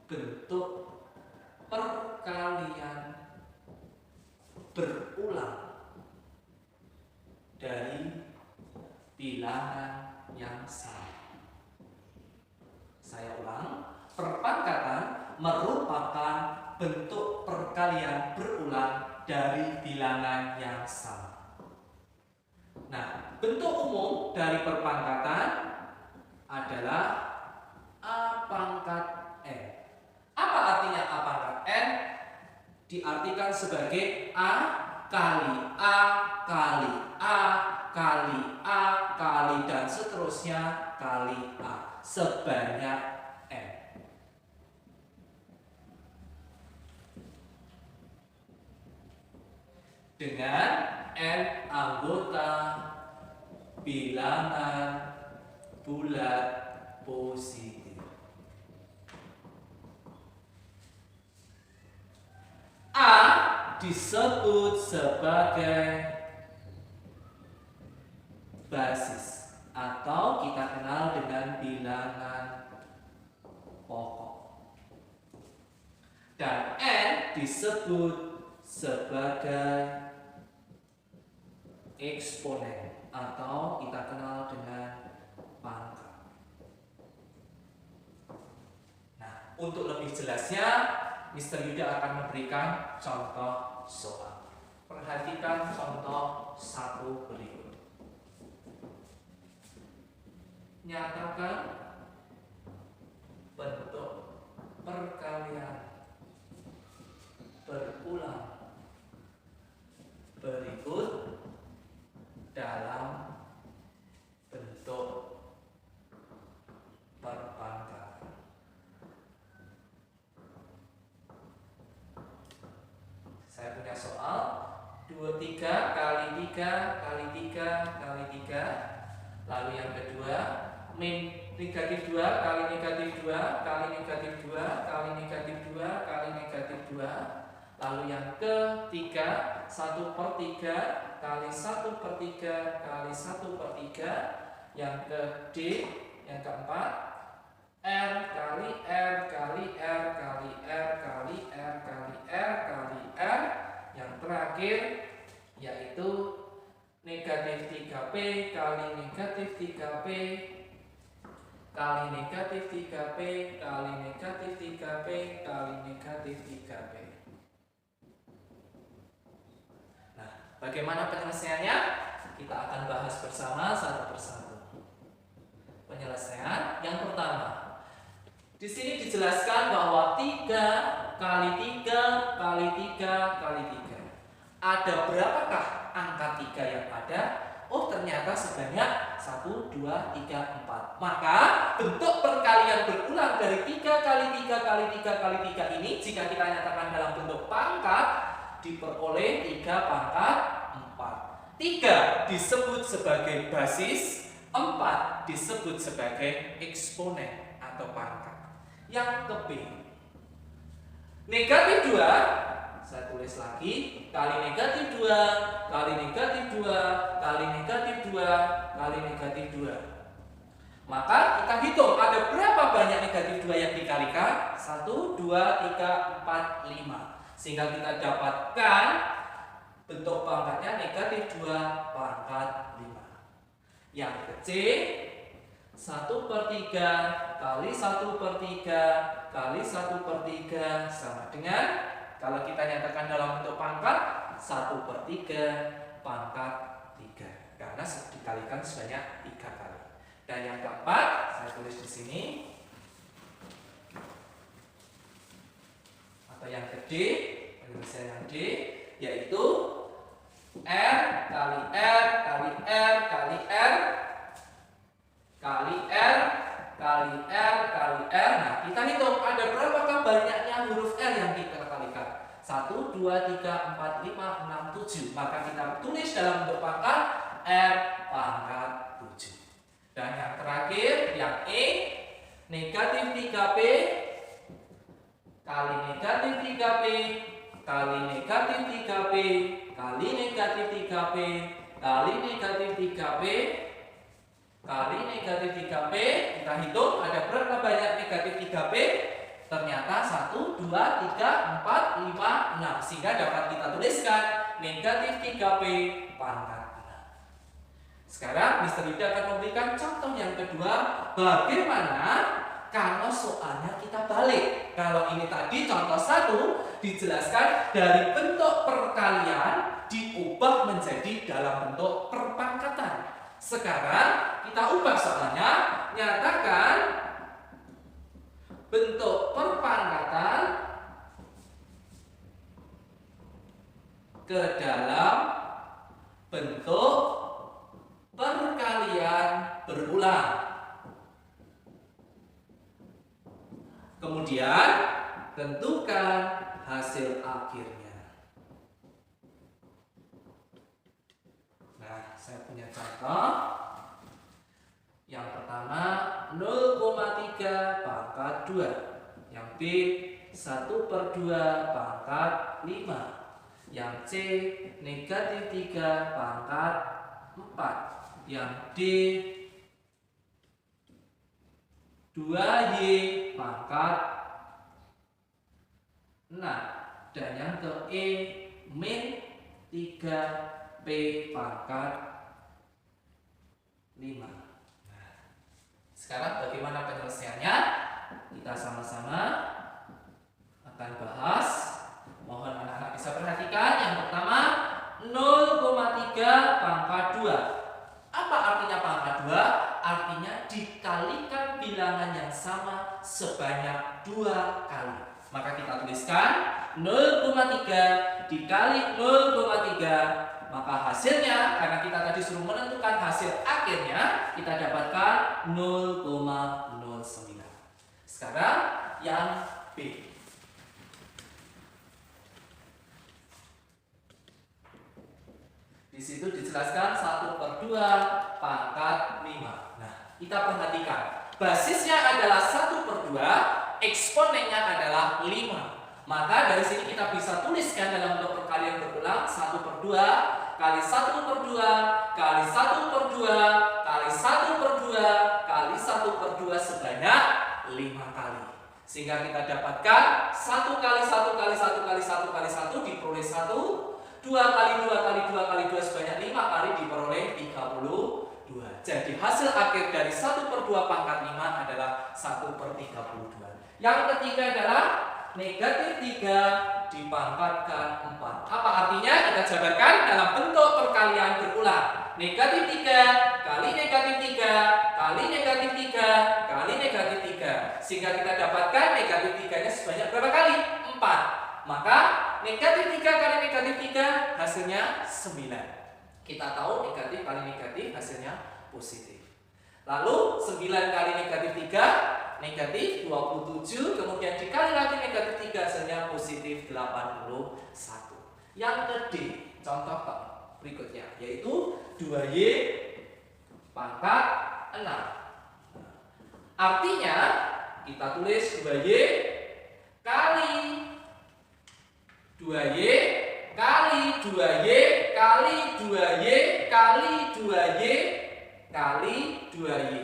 bentuk perkalian berulang dari bilangan yang sama. Saya ulang, perpangkatan merupakan bentuk perkalian berulang dari bilangan yang sama. Nah, bentuk umum dari perpangkatan adalah A pangkat N. Apa artinya A pangkat N? Diartikan sebagai A kali A kali A kali A kali dan seterusnya kali A sebanyak N. Dengan N anggota bilangan bulat positif. A disebut sebagai basis atau kita kenal dengan bilangan pokok. Dan N disebut sebagai eksponen atau kita kenal dengan pangkat. Nah, untuk lebih jelasnya Mr. Yuda akan memberikan contoh soal. Perhatikan contoh 1 berikut. Nyatakan bentuk perkalian berulang berikut dalam bentuk perpangkatan. Saya punya soal 23 kali 3 kali 3 kali 3. Lalu yang kedua negatif 2 kali negatif 2 kali negatif 2 kali negatif 2 kali negatif 2. Lalu yang ketiga 1/3 kali 1/3 kali 1/3. Yang ke D, yang keempat R kali R kali R kali R kali R kali R kali R. Yang terakhir yaitu negatif 3P kali negatif 3P kali negatif 3P kali negatif 3P kali negatif 3P. Nah, bagaimana penyelesaiannya? Kita akan bahas bersama satu persatu. Penyelesaian yang pertama. Di sini dijelaskan bahwa 3 kali 3 kali 3 kali 3. Ada berapakah angka 3 yang ada? Oh, ternyata sebanyak 1, 2, 3, 4. Maka bentuk perkalian berulang dari 3 kali 3 kali 3 kali 3 ini jika kita nyatakan dalam bentuk pangkat diperoleh 3 pangkat 4. 3 disebut sebagai basis, 4 disebut sebagai eksponen atau pangkat. Yang ke B, negatif 2, saya tulis lagi, kali negatif 2 kali negatif 2 kali negatif 2 kali negatif 2. Maka kita hitung ada berapa banyak negatif 2 yang dikalikan. 1, 2, 3, 4, 5. Sehingga kita dapatkan bentuk pangkatnya negatif 2 pangkat 5. Yang ke C, 1/3 kali 1/3 kali 1/3 sama dengan, kalau kita nyatakan dalam bentuk pangkat, 1/3 pangkat 3 karena dikalikan sebanyak 3 kali. Dan yang keempat saya tulis di sini, atau yang ke D, penyelesaian yang D, yaitu R kali R kali R kali R kali R kali R kali R. Nah, kita hitung ada berapakah banyaknya huruf R yang kita kalikan. 1, 2, 3, 4, 5, 6, 7. Maka kita tulis dalam bentuk pangkat R pangkat 7. Dan yang terakhir, yang E, negatif 3P kali negatif 3P kali negatif 3P kali negatif 3P kali negatif 3P kali negatif 3P. Kita hitung ada berapa banyak negatif 3P. Ternyata 1, 2, 3, 4, 5, 6. Sehingga dapat kita tuliskan negatif 3P pangkat 6. Sekarang Mr. Yuda akan memberikan contoh yang kedua. Bagaimana kalau soalnya kita balik? Kalau ini tadi contoh 1 dijelaskan dari bentuk perkalian diubah menjadi dalam bentuk perpangkatan. Sekarang kita ubah soalnya, nyatakan bentuk perpangkatan ke dalam bentuk perkalian berulang. Kemudian tentukan hasil akhirnya. Nah, saya punya contoh. Yang pertama 0,3 pangkat 2. Yang B 1/2 pangkat 5. Yang C negatif 3 pangkat 4. Yang D 2Y pangkat 6. Dan yang ke E min 3P pangkat 5. Nah, sekarang bagaimana penyelesaiannya? Kita sama-sama akan bahas. Mohon anak-anak bisa perhatikan. Yang pertama 0,3 pangkat 2. Apa artinya pangkat 2? Artinya dikalikan bilangan yang sama sebanyak 2 kali. Maka kita tuliskan 0,3 dikali 0,3. Maka hasilnya, karena kita tadi suruh menentukan hasil akhirnya, kita dapatkan 0,09. Sekarang yang B. Di situ dijelaskan 1/2 pangkat 5. Nah, kita perhatikan. Basisnya adalah 1/2, eksponennya adalah 5. Maka dari sini kita bisa tuliskan dalam bentuk perkalian berulang 1/2 kali 1/2 kali 1/2 kali 1/2 kali 1/2 sebanyak 5 kali. Sehingga kita dapatkan 1 kali 1 kali 1 kali 1 kali 1 diperoleh 1. 2 kali 2 kali 2 kali 2 sebanyak 5 kali diperoleh 32. Jadi hasil akhir dari 1/2 pangkat 5 adalah 1/32. Yang ketiga adalah negatif 3 dipangkatkan 4. Apa artinya? Kita jabarkan dalam bentuk perkalian berulang. Negatif 3 kali negatif 3 kali negatif 3 kali negatif 3. Sehingga kita dapatkan negatif 3-nya sebanyak berapa kali? 4. Maka negatif 3 kali negatif 3 hasilnya 9. Kita tahu negatif kali negatif hasilnya positif. Lalu 9 kali negatif 3 negatif 27, kemudian dikali lagi negatif 3 hasilnya positif 81. Yang ke D, contoh berikutnya yaitu 2Y pangkat 6. Artinya kita tulis 2Y kali 2Y kali 2Y kali 2Y kali 2Y kali 2Y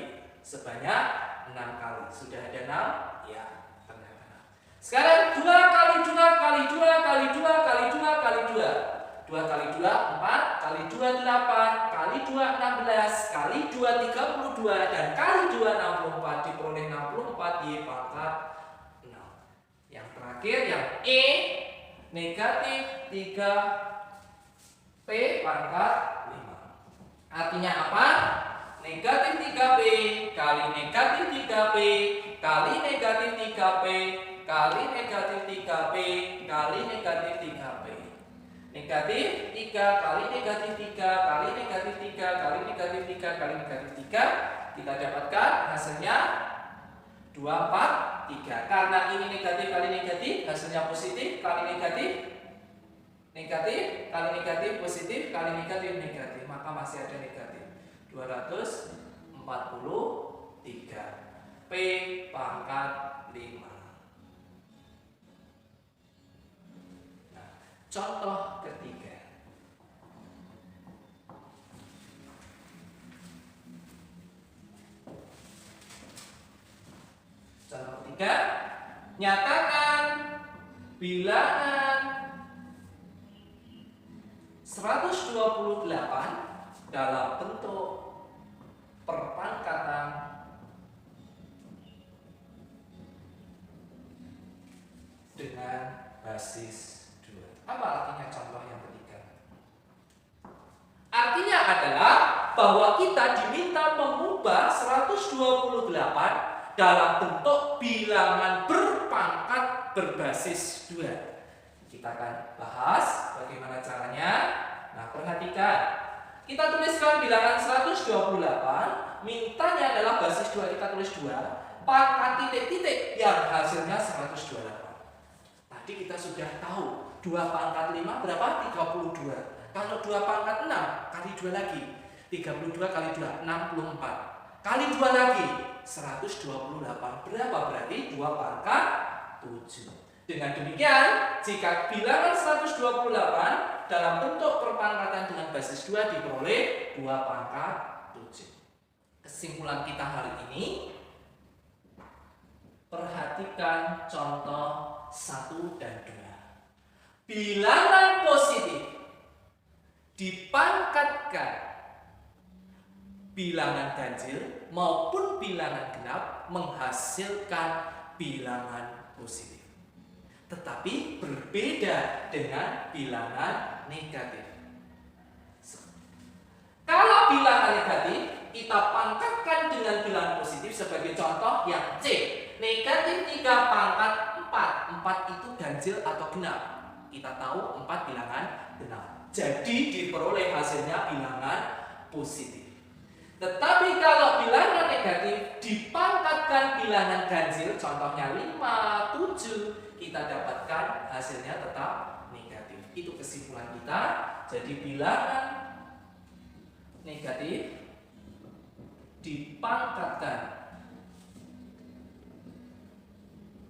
sebanyak 6 kali. Sudah ada 6? Ya, ternyata 6. Sekarang 2 kali 2 kali 2 kali 2 kali 2 kali 2. 2 kali 2 4 kali 2 8 kali 2 16 kali 2 32 dan kali 2 64 diperoleh 64Y pangkat 6. Yang terakhir yang E negatif 3P pangkat 5. Artinya apa? Negatif 3P kali negatif 3P kali negatif 3P kali negatif 3P kali negatif 3P. Negatif 3 kali negatif 3 kali negatif 3 kali negatif 3 kali negatif 3. Kita dapatkan hasilnya 243. Karena ini negatif kali negatif hasilnya positif kali negatif negatif kali negatif positif kali negatif negatif, maka masih ada negatif 243 P pangkat 5. Nah, contoh ketiga. Contoh ketiga Nyatakan bilangan 128 dalam bentuk perpangkatan dengan basis 2. Apa artinya contoh yang ketiga? Artinya adalah bahwa kita diminta mengubah 128 dalam bentuk bilangan berpangkat berbasis 2. Kita akan bahas bagaimana caranya. Nah, perhatikan. Kita tuliskan bilangan 128, mintanya adalah basis 2, kita tulis 2, pangkat titik-titik yang hasilnya 128. Tadi kita sudah tahu 2 pangkat 5 berapa? 32. Kalau 2 pangkat 6 kali 2 lagi, 32 kali 2, 64. Kali 2 lagi, 128. Berapa berarti? 2 pangkat 7. Dengan demikian, jika bilangan 128 dalam bentuk perpangkatan dengan basis 2 diperoleh 2 pangkat 7. Kesimpulan kita hari ini, perhatikan contoh 1 dan 2. Bilangan positif dipangkatkan bilangan ganjil maupun bilangan genap menghasilkan bilangan positif. Tetapi berbeda dengan bilangan negatif. Kalau bilangan negatif kita pangkatkan dengan bilangan positif, sebagai contoh yang C, negatif 3 pangkat 4. 4 itu ganjil atau genap. Kita tahu 4 bilangan genap. Jadi diperoleh hasilnya bilangan positif. Tetapi kalau bilangan negatif dipangkatkan bilangan ganjil, contohnya 5, 7, kita dapatkan hasilnya tetap negatif. Itu kesimpulan kita. Jadi bilangan negatif dipangkatkan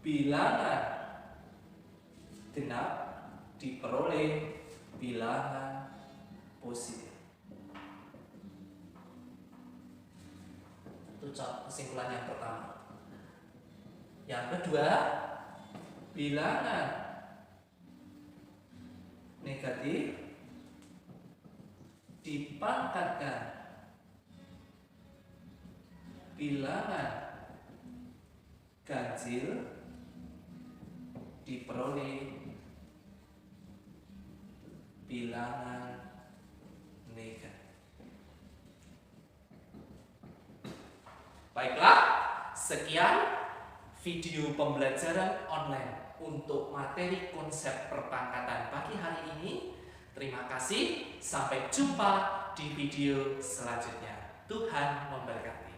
bilangan genap diperoleh bilangan positif. Itu kesimpulan yang pertama. Yang kedua, bilangan negatif dipangkatkan bilangan ganjil diperoleh bilangan negatif. Baiklah, sekian video pembelajaran online untuk materi konsep perpangkatan pagi hari ini. Terima kasih, sampai jumpa di video selanjutnya. Tuhan memberkati.